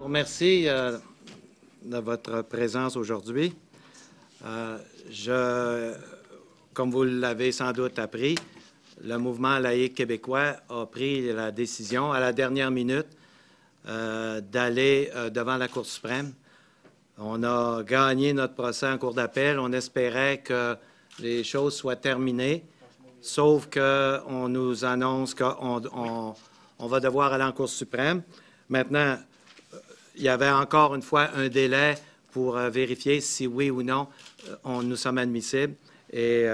Merci de votre présence aujourd'hui. Comme vous l'avez sans doute appris, le mouvement laïque québécois a pris la décision à la dernière minute d'aller devant la Cour suprême. On a gagné notre procès en cour d'appel. On espérait que les choses soient terminées, sauf qu'on nous annonce qu'on va devoir aller en Cour suprême. Maintenant, il y avait encore une fois un délai pour vérifier si oui ou non nous sommes admissibles. Et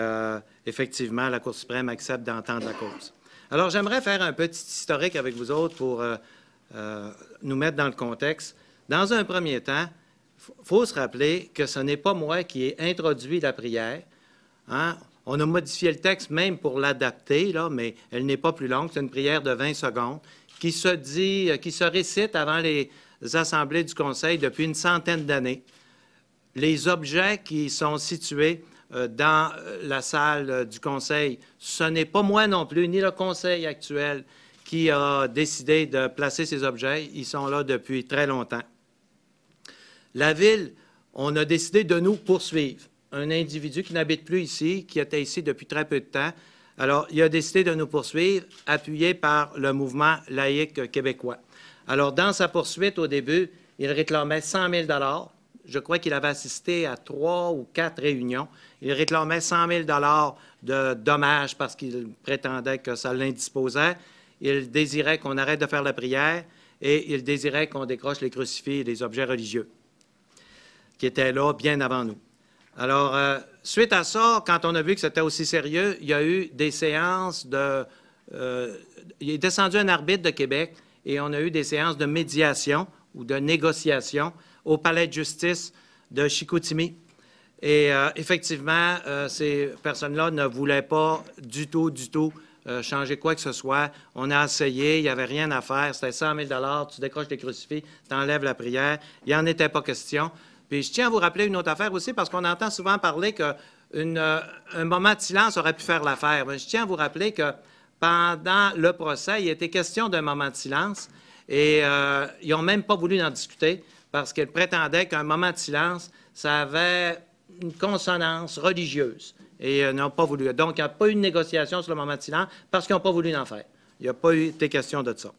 effectivement, la Cour suprême accepte d'entendre la cause. Alors, j'aimerais faire un petit historique avec vous autres pour nous mettre dans le contexte. Dans un premier temps, il faut se rappeler que ce n'est pas moi qui ai introduit la prière. Hein? On a modifié le texte même pour l'adapter, là, mais elle n'est pas plus longue. C'est une prière de 20 secondes qui se récite avant les assemblées du Conseil depuis une centaine d'années. Les objets qui sont situés dans la salle du Conseil, ce n'est pas moi non plus, ni le Conseil actuel qui a décidé de placer ces objets. Ils sont là depuis très longtemps. La Ville, on a décidé de nous poursuivre. Un individu qui n'habite plus ici, qui était ici depuis très peu de temps. Alors, il a décidé de nous poursuivre, appuyé par le mouvement laïque québécois. Alors, dans sa poursuite, au début, il réclamait 100 000 $. Je crois qu'il avait assisté à 3 ou 4 réunions. Il réclamait 100 000 $ de dommages parce qu'il prétendait que ça l'indisposait. Il désirait qu'on arrête de faire la prière et il désirait qu'on décroche les crucifix et les objets religieux qui étaient là bien avant nous. Alors, suite à ça, quand on a vu que c'était aussi sérieux, il y a eu des séances il est descendu un arbitre de Québec et on a eu des séances de médiation ou de négociation au palais de justice de Chicoutimi. Et effectivement, ces personnes-là ne voulaient pas du tout changer quoi que ce soit. On a essayé, il n'y avait rien à faire. C'était 100 000 $, tu décroches les crucifix, tu enlèves la prière. Il n'y en était pas question. Puis je tiens à vous rappeler une autre affaire aussi, parce qu'on entend souvent parler qu'un moment de silence aurait pu faire l'affaire. Je tiens à vous rappeler que pendant le procès, il était question d'un moment de silence et ils n'ont même pas voulu en discuter parce qu'ils prétendaient qu'un moment de silence, ça avait une consonance religieuse et ils n'ont pas voulu. Donc, il n'y a pas eu de négociation sur le moment de silence parce qu'ils n'ont pas voulu en faire. Il n'y a pas été question de ça.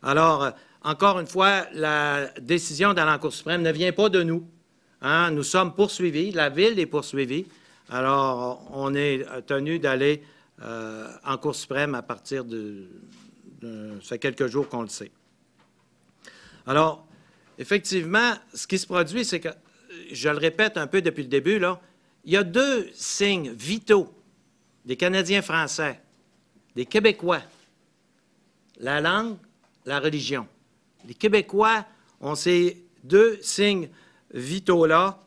Alors, encore une fois, la décision d'aller en Cour suprême ne vient pas de nous. Hein? Nous sommes poursuivis, la Ville est poursuivie. Alors, on est tenu d'aller en Cour suprême à partir ça fait quelques jours qu'on le sait. Alors, effectivement, ce qui se produit, c'est que, je le répète un peu depuis le début, là, il y a deux signes vitaux des Canadiens français, des Québécois, la langue, la religion. Les Québécois ont ces deux signes vitaux-là.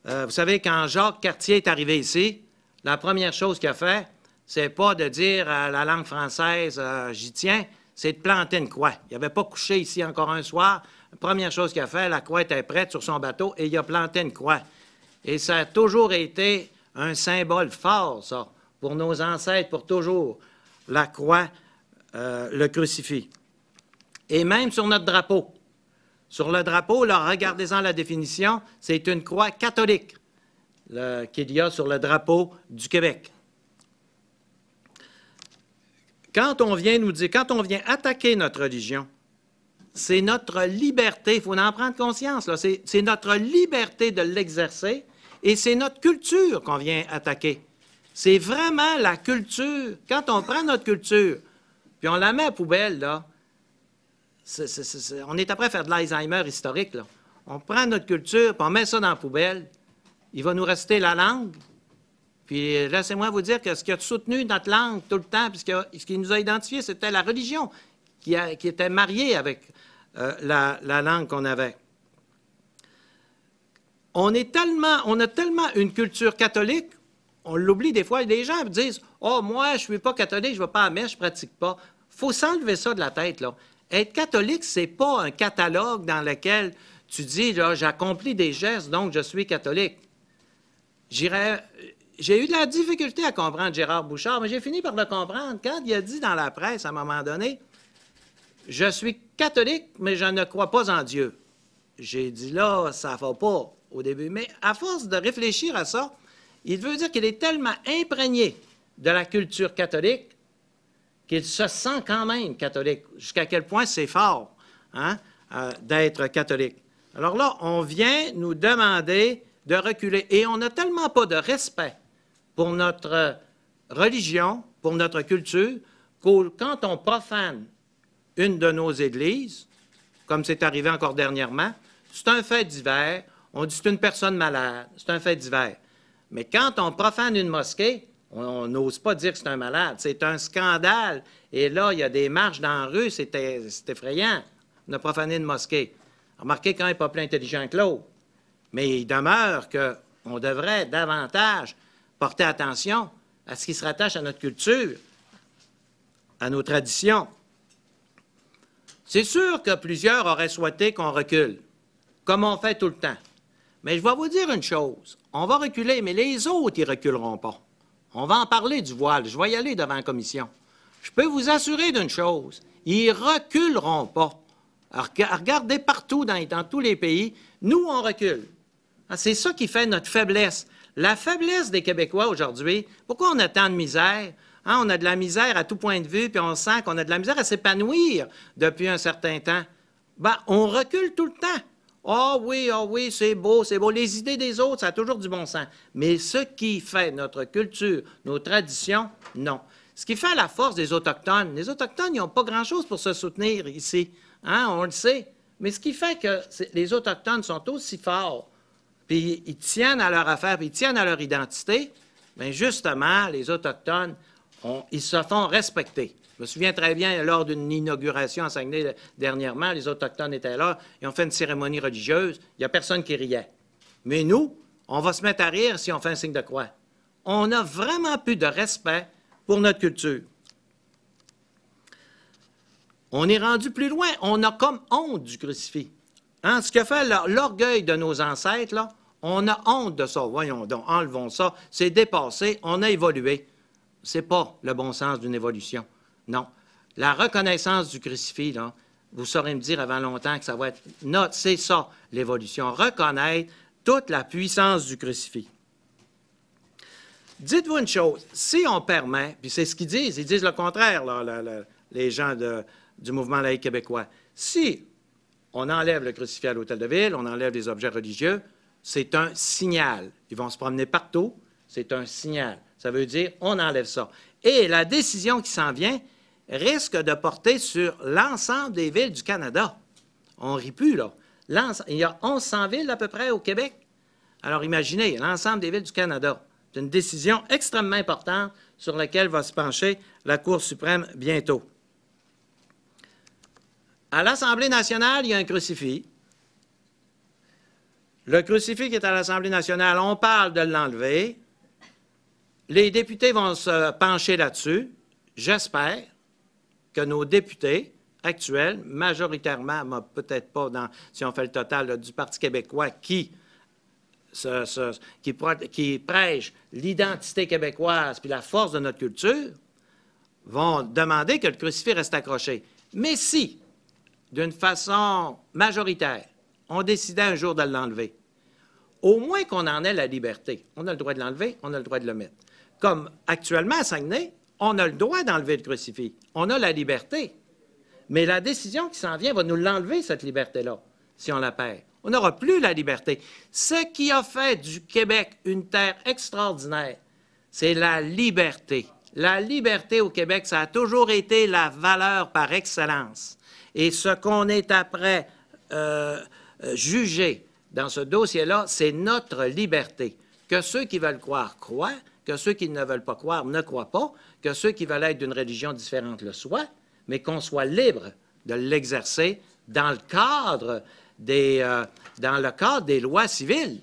Vous savez, quand Jacques Cartier est arrivé ici, la première chose qu'il a fait, c'est pas de dire à la langue française « j'y tiens », c'est de planter une croix. Il n'avait pas couché ici encore un soir. La première chose qu'il a fait, la croix était prête sur son bateau et il a planté une croix. Et ça a toujours été un symbole fort, ça, pour nos ancêtres, pour toujours, la croix, le crucifix. Et même sur notre drapeau. Sur le drapeau, là, regardez-en la définition, c'est une croix catholique qu'il y a sur le drapeau du Québec. Quand on vient attaquer notre religion, c'est notre liberté, il faut en prendre conscience, là, c'est notre liberté de l'exercer et c'est notre culture qu'on vient attaquer. C'est vraiment la culture. Quand on prend notre culture, puis on la met à poubelle, là, on est après à faire de l'Alzheimer historique, là. On prend notre culture, puis on met ça dans la poubelle. Il va nous rester la langue. Puis laissez-moi vous dire que ce qui a soutenu notre langue tout le temps, puis ce qui nous a identifiés, c'était la religion qui était mariée avec la langue qu'on avait. On a tellement une culture catholique, on l'oublie des fois, les gens disent « Oh, moi, je ne suis pas catholique, je ne vais pas à la messe, je ne pratique pas. » Il faut s'enlever ça de la tête, là. Être catholique, ce n'est pas un catalogue dans lequel tu dis « J'accomplis des gestes, donc je suis catholique. » J'ai eu de la difficulté à comprendre Gérard Bouchard, mais j'ai fini par le comprendre. Quand il a dit dans la presse, à un moment donné, je suis catholique, mais je ne crois pas en Dieu. J'ai dit là, ça ne va pas au début. Mais à force de réfléchir à ça, il veut dire qu'il est tellement imprégné de la culture catholique qu'il se sent quand même catholique. Jusqu'à quel point c'est fort hein, d'être catholique. Alors là, on vient nous demander de reculer. Et on n'a tellement pas de respect pour notre religion, pour notre culture, que quand on profane une de nos églises, comme c'est arrivé encore dernièrement, c'est un fait divers, on dit c'est une personne malade, c'est un fait divers. Mais quand on profane une mosquée, on n'ose pas dire que c'est un malade, c'est un scandale. Et là, il y a des marches dans la rue, c'est effrayant. On a profané une mosquée. Remarquez quand il n'est pas plus intelligent que l'autre. Mais il demeure qu'on devrait davantage porter attention à ce qui se rattache à notre culture, à nos traditions. C'est sûr que plusieurs auraient souhaité qu'on recule, comme on fait tout le temps. Mais je vais vous dire une chose, on va reculer, mais les autres, ils ne reculeront pas. On va en parler du voile, je vais y aller devant la commission. Je peux vous assurer d'une chose, ils ne reculeront pas. Alors, regardez partout dans tous les pays, nous, on recule. C'est ça qui fait notre faiblesse. La faiblesse des Québécois aujourd'hui, pourquoi on a tant de misère? Hein, on a de la misère à tout point de vue, puis on sent qu'on a de la misère à s'épanouir depuis un certain temps. Ben, on recule tout le temps. Ah oui, c'est beau, c'est beau. Les idées des autres, ça a toujours du bon sens. Mais ce qui fait notre culture, nos traditions, non. Ce qui fait la force des Autochtones, les Autochtones, ils n'ont pas grand-chose pour se soutenir ici. Hein, on le sait. Mais ce qui fait que les Autochtones sont aussi forts, puis ils tiennent à leur affaire, puis ils tiennent à leur identité, bien justement, les Autochtones, ils se font respecter. Je me souviens très bien, lors d'une inauguration à Saguenay dernièrement, les Autochtones étaient là, ils ont fait une cérémonie religieuse, il n'y a personne qui riait. Mais nous, on va se mettre à rire si on fait un signe de croix. On n'a vraiment plus de respect pour notre culture. On est rendu plus loin, on a comme honte du crucifix. Hein? Ce que fait l'orgueil de nos ancêtres, là, on a honte de ça. Voyons donc, enlevons ça, c'est dépassé, on a évolué. Ce n'est pas le bon sens d'une évolution. Non. La reconnaissance du crucifix, là, vous saurez me dire avant longtemps que ça va être... C'est ça, l'évolution. Reconnaître toute la puissance du crucifix. Dites-vous une chose, si on permet, puis c'est ce qu'ils disent le contraire, là, les gens du mouvement laïque québécois. Si on enlève le crucifix à l'Hôtel de Ville, on enlève les objets religieux, c'est un signal. Ils vont se promener partout, c'est un signal. Ça veut dire, on enlève ça. Et la décision qui s'en vient risque de porter sur l'ensemble des villes du Canada. On ne rit plus, là. Il y a 1100 villes à peu près au Québec. Alors imaginez, l'ensemble des villes du Canada. C'est une décision extrêmement importante sur laquelle va se pencher la Cour suprême bientôt. À l'Assemblée nationale, il y a un crucifix. Le crucifix qui est à l'Assemblée nationale, on parle de l'enlever. Les députés vont se pencher là-dessus. J'espère que nos députés actuels, majoritairement, peut-être pas si on fait le total là, du Parti québécois, qui prêchent l'identité québécoise puis la force de notre culture, vont demander que le crucifix reste accroché. Mais si, d'une façon majoritaire, on décidait un jour de l'enlever, au moins qu'on en ait la liberté. On a le droit de l'enlever, on a le droit de le mettre. Comme actuellement à Saguenay, on a le droit d'enlever le crucifix. On a la liberté. Mais la décision qui s'en vient va nous l'enlever, cette liberté-là, si on la perd. On n'aura plus la liberté. Ce qui a fait du Québec une terre extraordinaire, c'est la liberté. La liberté au Québec, ça a toujours été la valeur par excellence. Et ce qu'on est après jugé dans ce dossier-là, c'est notre liberté. Que ceux qui veulent croire croient, que ceux qui ne veulent pas croire ne croient pas, que ceux qui veulent être d'une religion différente le soient, mais qu'on soit libre de l'exercer dans le cadre des lois civiles.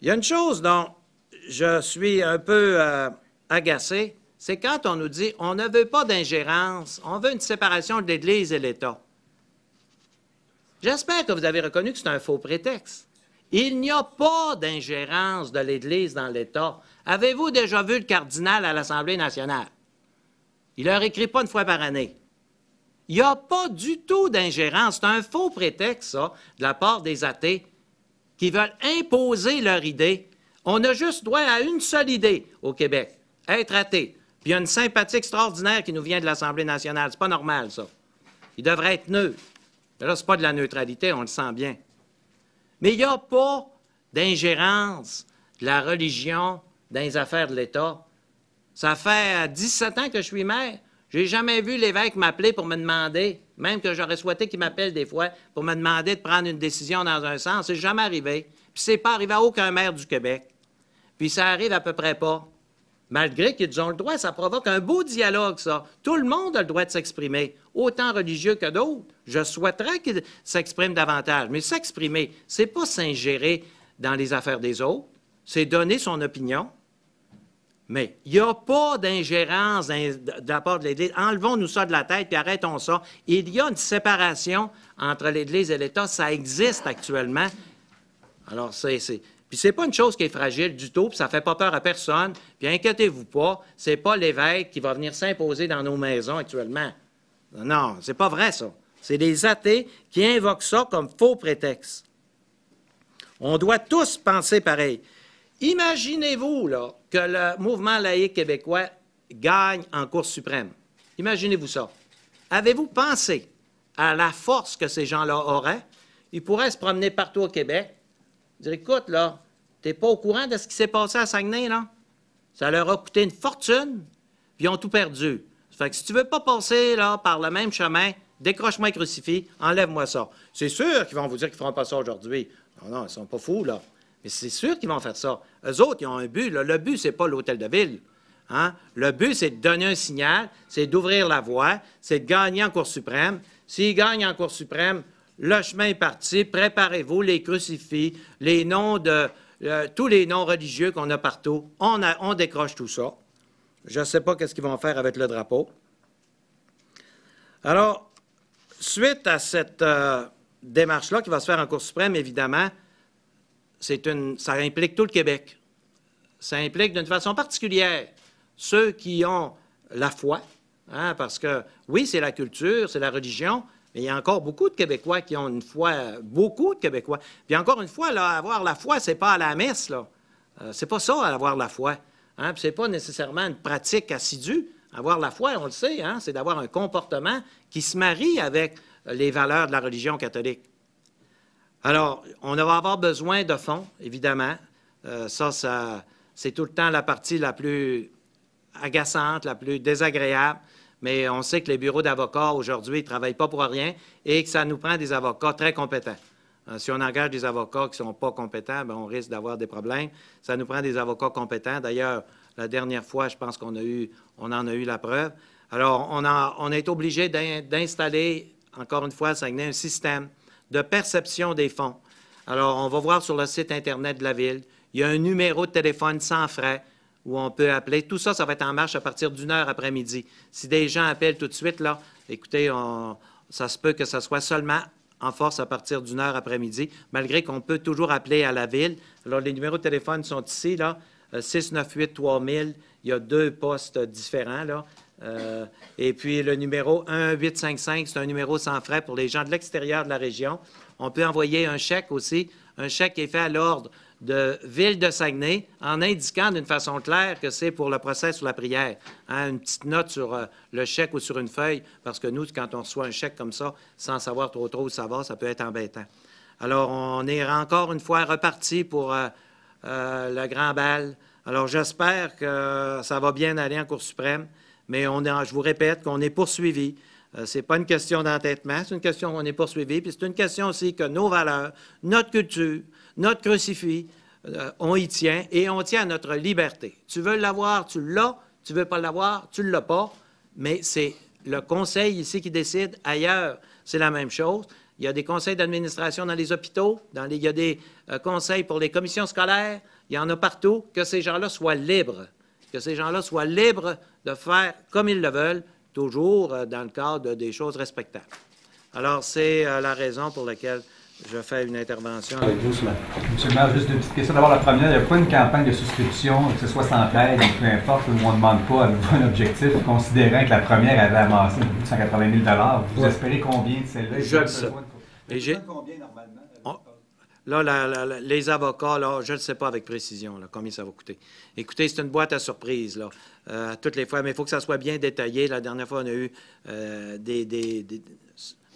Il y a une chose dont je suis un peu agacé, c'est quand on nous dit on ne veut pas d'ingérence, on veut une séparation de l'Église et l'État. J'espère que vous avez reconnu que c'est un faux prétexte. Il n'y a pas d'ingérence de l'Église dans l'État. Avez-vous déjà vu le cardinal à l'Assemblée nationale? Il ne leur écrit pas une fois par année. Il n'y a pas du tout d'ingérence. C'est un faux prétexte, ça, de la part des athées qui veulent imposer leur idée. On a juste droit à une seule idée au Québec, être athée. Puis il y a une sympathie extraordinaire qui nous vient de l'Assemblée nationale. C'est pas normal, ça. Il devrait être neutre. Mais là, ce n'est pas de la neutralité, on le sent bien. Mais il n'y a pas d'ingérence de la religion dans les affaires de l'État. Ça fait 17 ans que je suis maire. Je n'ai jamais vu l'évêque m'appeler pour me demander, même que j'aurais souhaité qu'il m'appelle des fois, pour me demander de prendre une décision dans un sens. C'est jamais arrivé. Puis c'est pas arrivé à aucun maire du Québec. Puis ça arrive à peu près pas. Malgré qu'ils ont le droit, ça provoque un beau dialogue, ça. Tout le monde a le droit de s'exprimer, autant religieux que d'autres. Je souhaiterais qu'ils s'expriment davantage. Mais s'exprimer, c'est pas s'ingérer dans les affaires des autres, c'est donner son opinion. Mais il n'y a pas d'ingérence de la part de l'Église. Enlevons-nous ça de la tête et arrêtons ça. Il y a une séparation entre l'Église et l'État. Ça existe actuellement. Alors, puis c'est pas une chose qui est fragile du tout, puis ça fait pas peur à personne. Puis inquiétez-vous pas, c'est pas l'évêque qui va venir s'imposer dans nos maisons actuellement. Non, c'est pas vrai, ça. C'est des athées qui invoquent ça comme faux prétexte. On doit tous penser pareil. Imaginez-vous, là, que le mouvement laïque québécois gagne en Cour suprême. Imaginez-vous ça. Avez-vous pensé à la force que ces gens-là auraient? Ils pourraient se promener partout au Québec, dire, écoute, là, t'es pas au courant de ce qui s'est passé à Saguenay, là? Ça leur a coûté une fortune, puis ils ont tout perdu. Ça fait que si tu veux pas passer, là, par le même chemin, décroche-moi un crucifix, enlève-moi ça. C'est sûr qu'ils vont vous dire qu'ils feront pas ça aujourd'hui. Non, ils sont pas fous, là. Mais c'est sûr qu'ils vont faire ça. Eux autres, ils ont un but, là. Le but, c'est pas l'hôtel de ville. Hein? Le but, c'est de donner un signal, c'est d'ouvrir la voie, c'est de gagner en Cour suprême. S'ils gagnent en Cour suprême, le chemin est parti, préparez-vous, les crucifix, les noms de tous les noms religieux qu'on a partout, on décroche tout ça. Je ne sais pas qu'est-ce qu'ils vont faire avec le drapeau. Alors, suite à cette démarche-là qui va se faire en Cour suprême, évidemment, ça implique tout le Québec. Ça implique d'une façon particulière ceux qui ont la foi, hein, parce que, oui, c'est la culture, c'est la religion, mais il y a encore beaucoup de Québécois qui ont une foi, beaucoup de Québécois. Puis encore une fois, là, avoir la foi, c'est pas à la messe, là. C'est pas ça, avoir la foi. Hein? Puis c'est pas nécessairement une pratique assidue. Avoir la foi, on le sait, hein, c'est d'avoir un comportement qui se marie avec les valeurs de la religion catholique. Alors, on va avoir besoin de fonds, évidemment. Ça, c'est tout le temps la partie la plus agaçante, la plus désagréable. Mais on sait que les bureaux d'avocats, aujourd'hui, ne travaillent pas pour rien et que ça nous prend des avocats très compétents. Si on engage des avocats qui ne sont pas compétents, bien, on risque d'avoir des problèmes. Ça nous prend des avocats compétents. D'ailleurs, la dernière fois, je pense qu'on en a eu la preuve. Alors, on est obligé d'installer, encore une fois, un système de perception des fonds. Alors, on va voir sur le site Internet de la Ville. Il y a un numéro de téléphone sans frais où on peut appeler. Tout ça, ça va être en marche à partir d'1 heure après-midi. Si des gens appellent tout de suite, là, écoutez, ça se peut que ce soit seulement en force à partir d'1 heure après-midi, malgré qu'on peut toujours appeler à la Ville. Alors, les numéros de téléphone sont ici, là, 698-3000. Il y a 2 postes différents, là. Et puis, le numéro 1-855, c'est un numéro sans frais pour les gens de l'extérieur de la région. On peut envoyer un chèque aussi, un chèque qui est fait à l'ordre de Ville de Saguenay, en indiquant d'une façon claire que c'est pour le procès sur la prière. Hein, une petite note sur le chèque ou sur une feuille, parce que nous, quand on reçoit un chèque comme ça, sans savoir trop où ça va, ça peut être embêtant. Alors, on est encore une fois reparti pour le grand bal. Alors, j'espère que ça va bien aller en Cour suprême, mais je vous répète qu'on est poursuivi. Ce n'est pas une question d'entêtement, c'est une question qu'on est poursuivi, puis c'est une question aussi que nos valeurs, notre culture, notre crucifix, on y tient et on tient à notre liberté. Tu veux l'avoir, tu l'as. Tu ne veux pas l'avoir, tu ne l'as pas. Mais c'est le conseil ici qui décide. Ailleurs, c'est la même chose. Il y a des conseils d'administration dans les hôpitaux, il y a des conseils pour les commissions scolaires. Il y en a partout. Que ces gens-là soient libres. Que ces gens-là soient libres de faire comme ils le veulent, toujours dans le cadre des choses respectables. Alors, c'est la raison pour laquelle je fais une intervention. Avec vous ce matin. Monsieur le maire, juste deux petites questions. D'abord, la première, il n'y a pas une campagne de souscription, que ce soit sans aide ou peu importe, où on ne demande pas à nouveau un objectif, considérant que la première avait amassé 180 000 $. Vous espérez combien de celle-là? Je le sais. Et j'ai... Combien normalement? Là, les avocats, là, je ne sais pas avec précision là, combien ça va coûter. Écoutez, c'est une boîte à surprise, là, toutes les fois, mais il faut que ça soit bien détaillé. La dernière fois, on a eu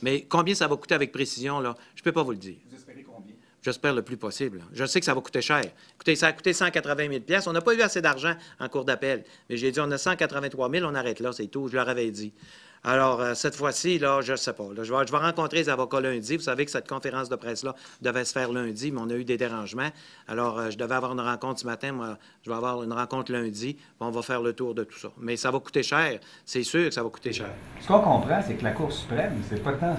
Mais combien ça va coûter avec précision, là, je ne peux pas vous le dire. Vous espérez combien? J'espère le plus possible. Là. Je sais que ça va coûter cher. Écoutez, ça a coûté 180 000 $. On n'a pas eu assez d'argent en cours d'appel. Mais j'ai dit, on a 183 000 on arrête là, c'est tout. Je leur avais dit. Alors, cette fois-ci, là, je ne sais pas. Là, je vais rencontrer les avocats lundi. Vous savez que cette conférence de presse-là devait se faire lundi, mais on a eu des dérangements. Alors, je devais avoir une rencontre ce matin. Moi, je vais avoir une rencontre lundi. On va faire le tour de tout ça. Mais ça va coûter cher. C'est sûr que ça va coûter cher. Ce qu'on comprend, c'est que la Cour suprême, c'est pas tant,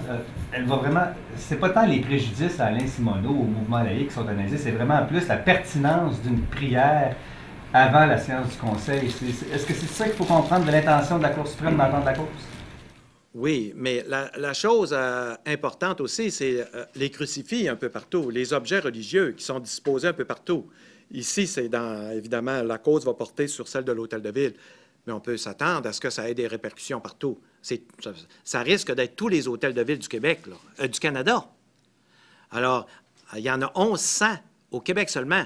elle va vraiment, c'est pas tant les préjudices à Alain Simoneau, au mouvement laïque qui sont analysés, c'est vraiment plus la pertinence d'une prière avant la séance du Conseil. Est-ce que c'est ça qu'il faut comprendre de l'intention de la Cour suprême d'entendre la cause? Oui, mais la chose importante aussi, c'est les crucifix un peu partout, les objets religieux qui sont disposés un peu partout. Ici, c'est évidemment, la cause va porter sur celle de l'Hôtel de Ville, mais on peut s'attendre à ce que ça ait des répercussions partout. Ça risque d'être tous les hôtels de ville du Québec, là, du Canada. Alors, il y en a 1100 au Québec seulement.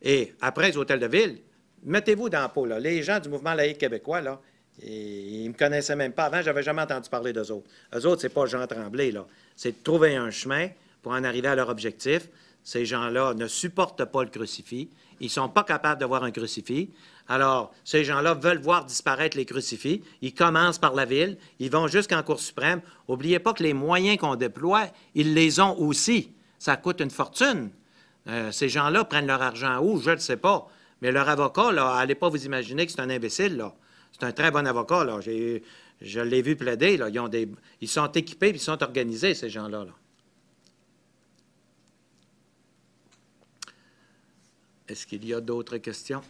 Et après les hôtels de ville, mettez-vous dans la peau, là. Les gens du mouvement laïque québécois, là, ils ne me connaissaient même pas avant, je n'avais jamais entendu parler d'eux autres. Eux autres, ce n'est pas Jean Tremblay, là. C'est de trouver un chemin pour en arriver à leur objectif. Ces gens-là ne supportent pas le crucifix. Ils ne sont pas capables de voir un crucifix. Alors, ces gens-là veulent voir disparaître les crucifix. Ils commencent par la ville. Ils vont jusqu'en Cour suprême. N'oubliez pas que les moyens qu'on déploie, ils les ont aussi. Ça coûte une fortune. Ces gens-là prennent leur argent où? Je ne sais pas. Mais leur avocat, là, allez pas vous imaginer que c'est un imbécile, là. C'est un très bon avocat, là. Je l'ai vu plaider, là. Ils sont équipés et ils sont organisés, ces gens-là, là. Est-ce qu'il y a d'autres questions?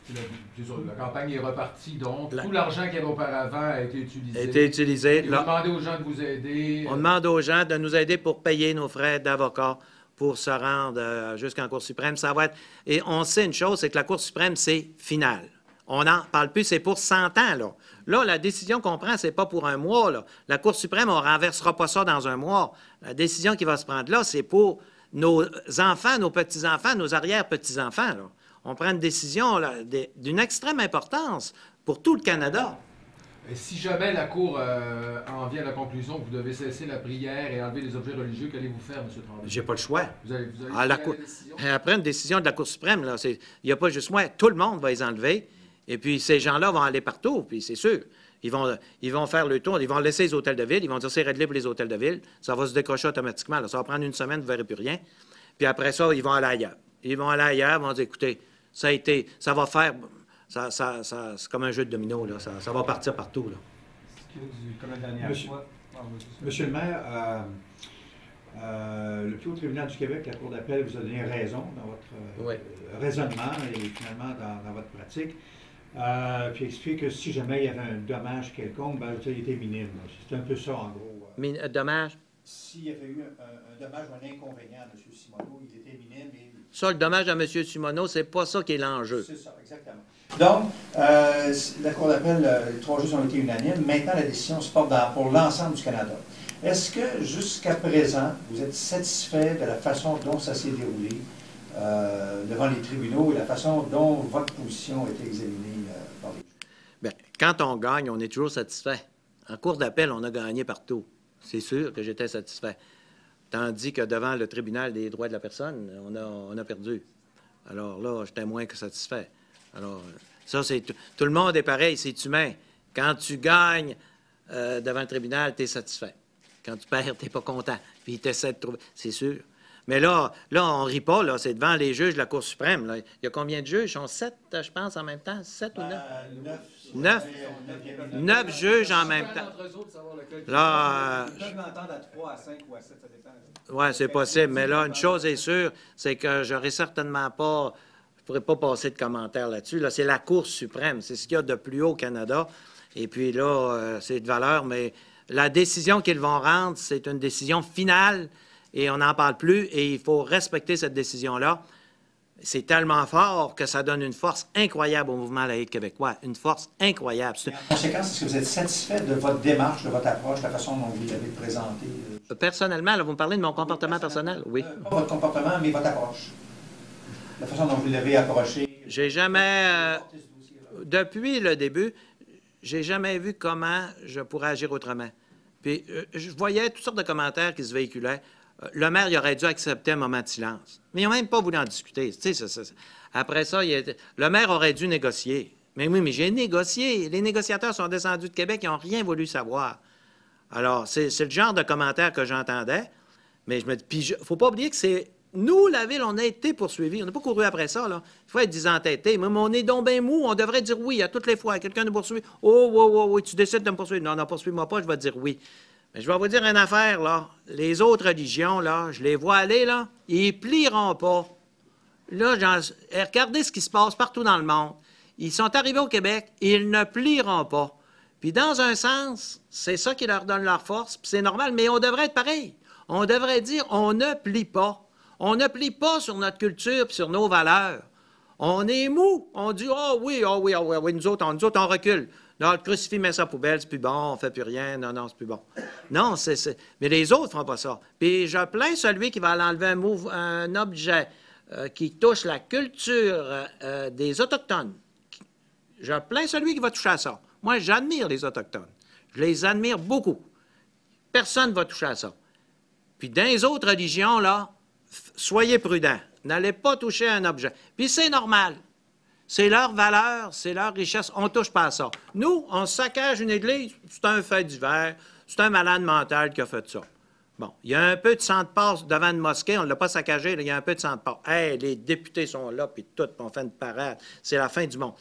La campagne est repartie, donc tout l'argent qu'il y avait auparavant a été utilisé. Vous demandez aux gens de vous aider. On demande aux gens de nous aider pour payer nos frais d'avocat pour se rendre jusqu'en Cour suprême. Ça va être... Et on sait une chose, c'est que la Cour suprême, c'est final. On n'en parle plus, c'est pour 100 ans, là. Là, la décision qu'on prend, c'est pas pour un mois, là. La Cour suprême, on ne renversera pas ça dans un mois. La décision qui va se prendre là, c'est pour nos enfants, nos petits-enfants, nos arrière-petits-enfants, là. On prend une décision d'une extrême importance pour tout le Canada. Et si jamais la Cour en vient à la conclusion que vous devez cesser la prière et enlever les objets religieux, qu'allez-vous faire, M. Tremblay? J'ai pas le choix. Vous allez la décision? Après une décision de la Cour suprême, là, il n'y a pas juste moi, tout le monde va les enlever. Et puis, ces gens-là vont aller partout, puis c'est sûr. Ils vont faire le tour, ils vont laisser les hôtels de ville, ils vont dire c'est réglé pour les hôtels de ville, ça va se décrocher automatiquement. Là. Ça va prendre une semaine, vous ne verrez plus rien. Puis après ça, ils vont aller ailleurs. Ils vont aller ailleurs, ils vont dire écoutez, ça va faire. C'est comme un jeu de domino, là. Ça va partir partout. Là. Monsieur le maire, le plus haut tribunal du Québec, la Cour d'appel, vous a donné raison dans votre raisonnement et finalement dans votre pratique. Puis explique que si jamais il y avait un dommage quelconque, ben, il était minime. C'est un peu ça, en gros. Dommage? S'il y avait eu un dommage ou un inconvénient à M. Simoneau, il était minime. Ça, le dommage à M. Simoneau, c'est pas ça qui est l'enjeu. C'est ça, exactement. Donc, la Cour d'appel, les 3 juges ont été unanimes. Maintenant, la décision se porte pour l'ensemble du Canada. Est-ce que, jusqu'à présent, vous êtes satisfait de la façon dont ça s'est déroulé devant les tribunaux et la façon dont votre position a été examinée par les juges? Bien, quand on gagne, on est toujours satisfait. En cour d'appel, on a gagné partout. C'est sûr que j'étais satisfait. Tandis que devant le tribunal des droits de la personne, on a perdu. Alors là, j'étais moins que satisfait. Alors, ça, c'est tout le monde est pareil, c'est humain. Quand tu gagnes devant le tribunal, tu es satisfait. Quand tu perds, tu n'es pas content. Puis tu essaies de trouver... C'est sûr. Mais là, on ne rit pas, là. C'est devant les juges de la Cour suprême. Là. Il y a combien de juges? Ils sont 7, je pense, en même temps? 7 ou 9? 9 juges en même temps. Là, Ils peuvent m'entendre à 3, à 5 ou à 7, ça dépend. oui, c'est possible. Mais là, une chose est sûre, c'est que j'aurais certainement pas... Je ne pourrais pas passer de commentaires là-dessus. Là, c'est la Cour suprême. C'est ce qu'il y a de plus haut au Canada. Et puis là, c'est de valeur, mais la décision qu'ils vont rendre, c'est une décision finale. et on n'en parle plus, et il faut respecter cette décision-là. C'est tellement fort que ça donne une force incroyable au mouvement laïque québécois, une force incroyable. En conséquence, est-ce que vous êtes satisfait de votre démarche, de votre approche, de la façon dont vous l'avez présentée? Personnellement, là, vous me parlez de mon comportement personnel? Oui. Pas votre comportement, mais votre approche. La façon dont vous l'avez approché. J'ai jamais, depuis le début, j'ai jamais vu comment je pourrais agir autrement. Puis, je voyais toutes sortes de commentaires qui se véhiculaient. Le maire, il aurait dû accepter un moment de silence. Mais il n'a même pas voulu en discuter. Tu sais, après ça, le maire aurait dû négocier. Mais oui, mais j'ai négocié. Les négociateurs sont descendus de Québec, ils n'ont rien voulu savoir. Alors, c'est le genre de commentaires que j'entendais. Mais je me dis, puis il ne faut pas oublier que c'est nous, la Ville, on a été poursuivis. On n'a pas couru après ça, là. Il faut être désentêté. Même on est donc bien mou, on devrait dire oui à toutes les fois. Quelqu'un nous poursuit. Oh, oui, tu décides de me poursuivre. Non, poursuis-moi pas, je vais dire oui. Mais je vais vous dire une affaire, là. Les autres religions, là, je les vois aller, là, ils ne plieront pas. Là, regardez ce qui se passe partout dans le monde. Ils sont arrivés au Québec, ils ne plieront pas. Puis dans un sens, c'est ça qui leur donne leur force, puis c'est normal, mais on devrait être pareil. On devrait dire, on ne plie pas. On ne plie pas sur notre culture puis sur nos valeurs. On est mou. On dit, oui, nous autres, on recule. Non, le crucifix met ça à poubelle, c'est plus bon, on ne fait plus rien, non, c'est plus bon. Non, mais les autres ne feront pas ça. Puis je plains celui qui va aller enlever un objet qui touche la culture des Autochtones. Je plains celui qui va toucher à ça. Moi, j'admire les Autochtones. Je les admire beaucoup. Personne ne va toucher à ça. Puis dans les autres religions, là, soyez prudents. N'allez pas toucher à un objet. Puis c'est normal. C'est leur valeur, c'est leur richesse. On ne touche pas à ça. Nous, on saccage une église, c'est un fait divers, c'est un malade mental qui a fait ça. Bon, il y a un peu de sang de passe devant une mosquée, on ne l'a pas saccagé, il y a un peu de sang de passe. Hey, les députés sont là, puis tout, on fait une parade. C'est la fin du monde.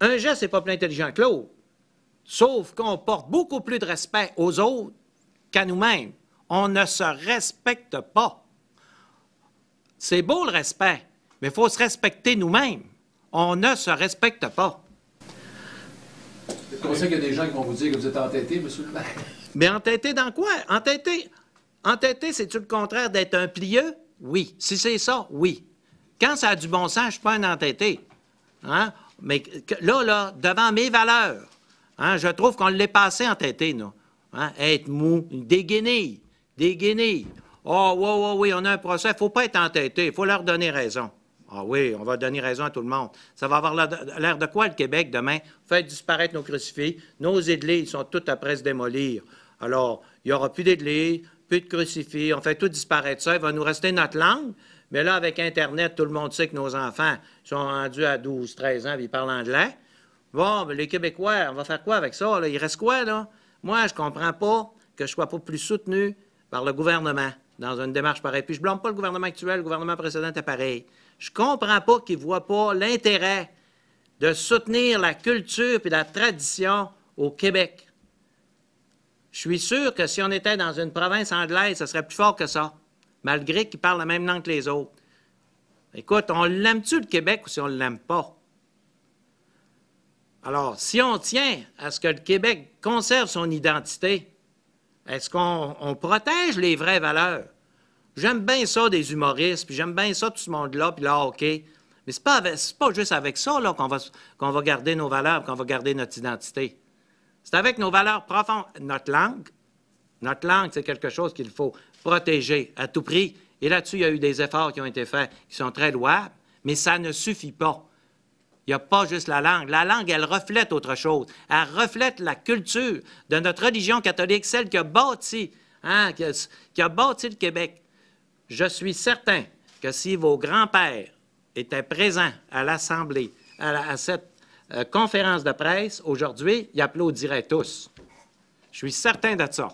Un geste n'est pas plus intelligent que l'autre. Sauf qu'on porte beaucoup plus de respect aux autres qu'à nous-mêmes. On ne se respecte pas. C'est beau le respect, mais il faut se respecter nous-mêmes. On ne se respecte pas. Vous pensez qu'il y a des gens qui vont vous dire que vous êtes entêté, M. le maire? Mais entêté dans quoi? Entêté, c'est-tu le contraire d'être un plieux? Oui. Si c'est ça, oui. Quand ça a du bon sens, je ne suis pas un entêté. Hein? Mais là, devant mes valeurs, hein, je trouve qu'on l'est passé entêté, nous. Hein? Être mou, des guenilles. Oh, oui, on a un procès. Il ne faut pas être entêté. Il faut leur donner raison. Ah oui, on va donner raison à tout le monde. Ça va avoir l'air de quoi, le Québec, demain? Faire disparaître nos crucifix. Nos églises sont toutes après se démolir. Alors, il n'y aura plus d'églises, plus de crucifix. On fait tout disparaître ça. Il va nous rester notre langue. Mais là, avec Internet, tout le monde sait que nos enfants sont rendus à 12, 13 ans et ils parlent anglais. Bon, mais les Québécois, on va faire quoi avec ça? Là? Il reste quoi, là? Moi, je ne comprends pas que je ne sois pas plus soutenu par le gouvernement dans une démarche pareille. Puis je ne blâme pas le gouvernement actuel, le gouvernement précédent est pareil. Je ne comprends pas qu'ils ne voient pas l'intérêt de soutenir la culture et la tradition au Québec. Je suis sûr que si on était dans une province anglaise, ce serait plus fort que ça, malgré qu'ils parlent la même langue que les autres. Écoute, on l'aime-tu le Québec ou si on ne l'aime pas? Alors, si on tient à ce que le Québec conserve son identité, est-ce qu'on protège les vraies valeurs? J'aime bien ça des humoristes, puis j'aime bien ça tout ce monde-là, puis le hockey. Mais c'est pas juste avec ça là, qu'on va garder nos valeurs, qu'on va garder notre identité. C'est avec nos valeurs profondes. Notre langue, c'est quelque chose qu'il faut protéger à tout prix. Et là-dessus, il y a eu des efforts qui ont été faits qui sont très louables, mais ça ne suffit pas. Il n'y a pas juste la langue. La langue, elle reflète autre chose. Elle reflète la culture de notre religion catholique, celle qui a bâti, qui a bâti le Québec. Je suis certain que si vos grands-pères étaient présents à l'Assemblée, à cette conférence de presse, aujourd'hui, ils applaudiraient tous. Je suis certain de ça.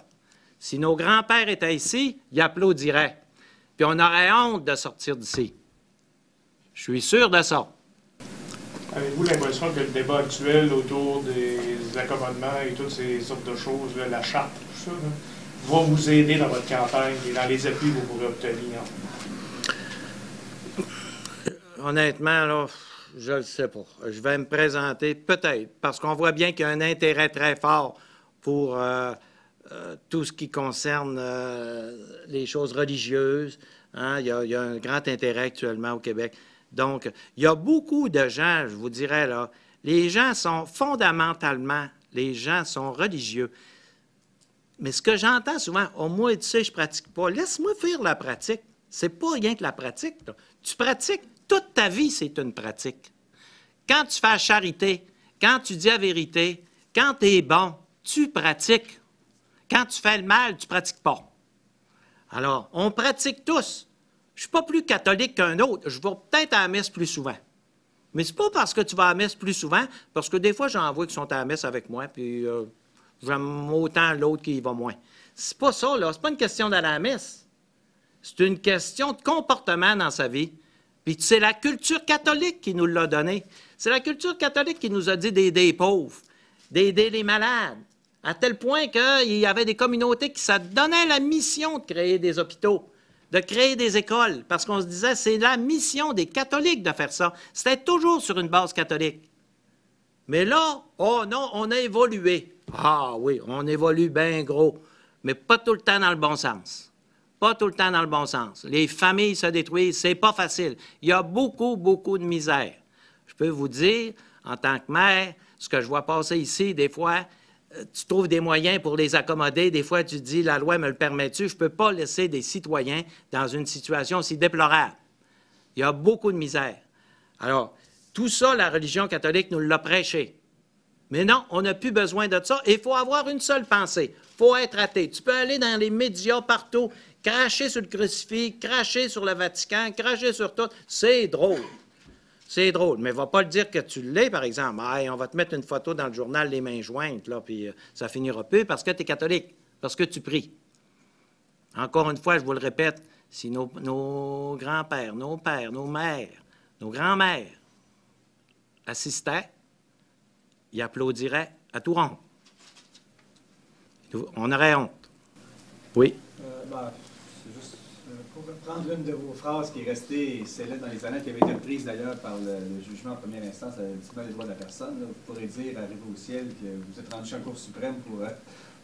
Si nos grands-pères étaient ici, ils applaudiraient. Puis on aurait honte de sortir d'ici. Je suis sûr de ça. Avez-vous l'impression que le débat actuel autour des accommodements et toutes ces sortes de choses, là, la charte, tout ça, là, va vous aider dans votre campagne et dans les appuis que vous pourrez obtenir? Honnêtement, là, je ne le sais pas. Je vais me présenter, peut-être, parce qu'on voit bien qu'il y a un intérêt très fort pour tout ce qui concerne les choses religieuses. Hein? Il y a un grand intérêt actuellement au Québec. Donc, il y a beaucoup de gens, je vous dirais, là, les gens sont fondamentalement, les gens sont religieux. Mais ce que j'entends souvent, « Oh, moi, tu sais, je pratique pas. » Laisse-moi faire la pratique. C'est pas rien que la pratique, là. Tu pratiques. Toute ta vie, c'est une pratique. Quand tu fais la charité, quand tu dis la vérité, quand tu es bon, tu pratiques. Quand tu fais le mal, tu ne pratiques pas. Alors, on pratique tous. Je ne suis pas plus catholique qu'un autre. Je vais peut-être à la messe plus souvent. Mais ce n'est pas parce que tu vas à la messe plus souvent, parce que des fois, j'en vois qui sont à la messe avec moi, puis j'aime autant l'autre qui y va moins. C'est pas ça, là. C'est pas une question d'aller à la messe. C'est une question de comportement dans sa vie. Puis c'est la culture catholique qui nous l'a donné. C'est la culture catholique qui nous a dit d'aider les pauvres, d'aider les malades, à tel point qu'il y avait des communautés qui se donnaient la mission de créer des hôpitaux, de créer des écoles, parce qu'on se disait, c'est la mission des catholiques de faire ça. C'était toujours sur une base catholique. Mais là, oh non, on a évolué. Ah oui, on évolue bien gros, mais pas tout le temps dans le bon sens. Pas tout le temps dans le bon sens. Les familles se détruisent, c'est pas facile. Il y a beaucoup, beaucoup de misère. Je peux vous dire, en tant que mère, ce que je vois passer ici, des fois, tu trouves des moyens pour les accommoder. Des fois, tu te dis, la loi me le permet-tu? Je ne peux pas laisser des citoyens dans une situation aussi déplorable. Il y a beaucoup de misère. Alors, tout ça, la religion catholique nous l'a prêché. Mais non, on n'a plus besoin de ça. Il faut avoir une seule pensée. Il faut être athée. Tu peux aller dans les médias partout, cracher sur le crucifix, cracher sur le Vatican, cracher sur tout. C'est drôle. C'est drôle, mais va pas le dire que tu l'es, par exemple. Hey, on va te mettre une photo dans le journal les mains jointes, là, puis ça finira peu parce que tu es catholique, parce que tu pries. Encore une fois, je vous le répète, si nos grands-pères, nos pères, nos mères, nos grands-mères assistaient, ils applaudiraient à tout rond. On aurait honte. Oui? C'est juste pour reprendre l'une de vos phrases qui est restée célèbre dans les années, qui avait été prise d'ailleurs par le jugement en première instance à la Tribunal des droits de la personne. Là, vous pourrez dire, arrivé au ciel, que vous êtes rendu à la Cour suprême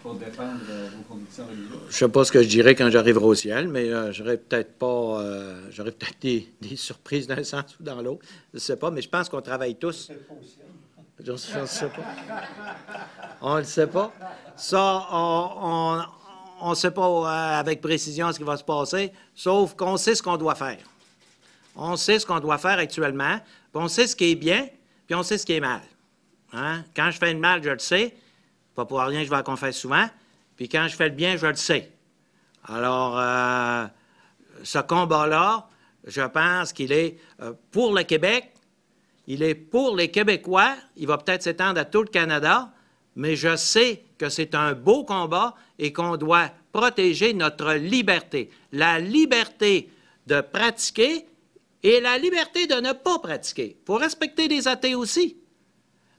pour défendre vos convictions religieuses. Je ne sais pas ce que je dirais quand j'arriverai au ciel, mais j'aurais peut-être pas... j'aurais peut-être des surprises d'un sens ou dans l'autre. Je ne sais pas, mais je pense qu'on travaille tous. Je ne sais pas. On ne le sait pas. Ça, on ne sait pas avec précision ce qui va se passer, sauf qu'on sait ce qu'on doit faire. On sait ce qu'on doit faire actuellement, puis on sait ce qui est bien, puis on sait ce qui est mal. Hein? Quand je fais le mal, je le sais. Pas pour rien que je vais à la confesse souvent. Puis quand je fais le bien, je le sais. Alors, ce combat-là, je pense qu'il est pour le Québec, il est pour les Québécois, il va peut-être s'étendre à tout le Canada, mais je sais que c'est un beau combat et qu'on doit protéger notre liberté. La liberté de pratiquer et la liberté de ne pas pratiquer. Il faut respecter les athées aussi.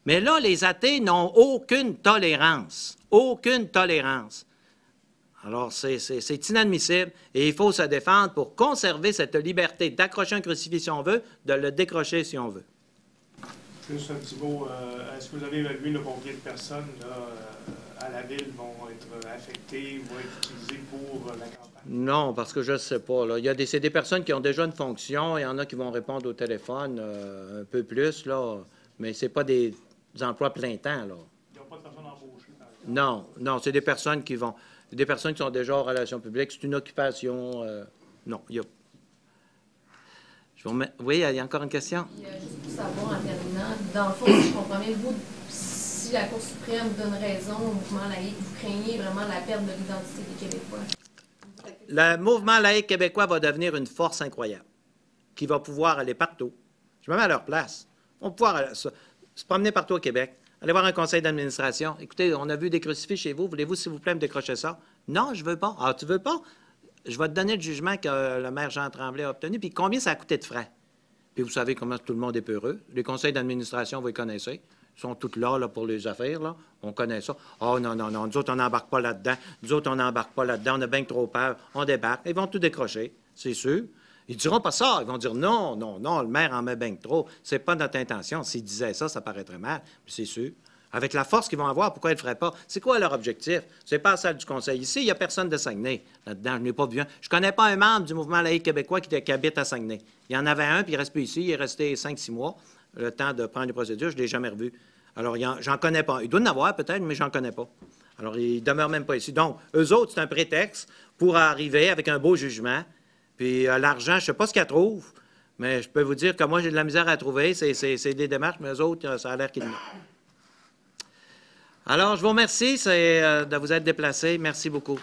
Mais là, les athées n'ont aucune tolérance. Aucune tolérance. Alors, c'est inadmissible et il faut se défendre pour conserver cette liberté d'accrocher un crucifix si on veut, de le décrocher si on veut. Juste un petit mot. Est-ce que vous avez évalué le combien de personnes là, à la ville vont être affectées ou vont être utilisées pour la campagne? Non, parce que je ne sais pas. Là. C'est des personnes qui ont déjà une fonction. Il y en a qui vont répondre au téléphone un peu plus, là, mais ce n'est pas des emplois plein temps. Là. Ils n'ont pas de personnes embauchées, par exemple? Non, c'est des personnes qui vont... Des personnes qui sont déjà en relations publiques. C'est une occupation... non, il y a... Oui, il y a encore une question? Juste pour savoir, en terminant, dans le fond, si je comprends bien, vous, si la Cour suprême donne raison au mouvement laïque, vous craignez vraiment la perte de l'identité des Québécois? Le mouvement laïque québécois va devenir une force incroyable, qui va pouvoir aller partout. Je me mets à leur place. On va pouvoir se promener partout au Québec, aller voir un conseil d'administration. Écoutez, on a vu des crucifix chez vous. Voulez-vous, s'il vous plaît, me décrocher ça? Non, je ne veux pas. Ah, tu veux pas? Je vais te donner le jugement que le maire Jean Tremblay a obtenu, puis combien ça a coûté de frais. Puis vous savez comment tout le monde est peureux. Les conseils d'administration, vous les connaissez. Ils sont tous là pour les affaires, là. On connaît ça. Oh non, nous autres, on n'embarque pas là-dedans. Nous autres, on n'embarque pas là-dedans. On a bien trop peur. On débarque. Ils vont tout décrocher, c'est sûr. Ils ne diront pas ça. Ils vont dire non, le maire en met bien trop. C'est pas notre intention. S'ils disaient ça, ça paraîtrait mal. Puis c'est sûr. Avec la force qu'ils vont avoir, pourquoi ils ne le feraient pas? C'est quoi leur objectif? C'est pas la salle du Conseil. Ici, il n'y a personne de Saguenay. Là-dedans, je n'ai pas vu un. Je ne connais pas un membre du mouvement laïque québécois qui habite à Saguenay. Il y en avait un, puis il ne reste plus ici. Il est resté 5-6 mois, le temps de prendre les procédures. Je ne l'ai jamais revu. Alors, j'en connais pas. Il doit en avoir peut-être, mais j'en connais pas. Alors, il ne demeure même pas ici. Donc, eux autres, c'est un prétexte pour arriver avec un beau jugement. Puis l'argent, je ne sais pas ce qu'ils trouvent, mais je peux vous dire que moi, j'ai de la misère à trouver. C'est des démarches, mais eux autres, ça a l'air qu'ils l'ont. Alors, je vous remercie de vous être déplacés. Merci beaucoup.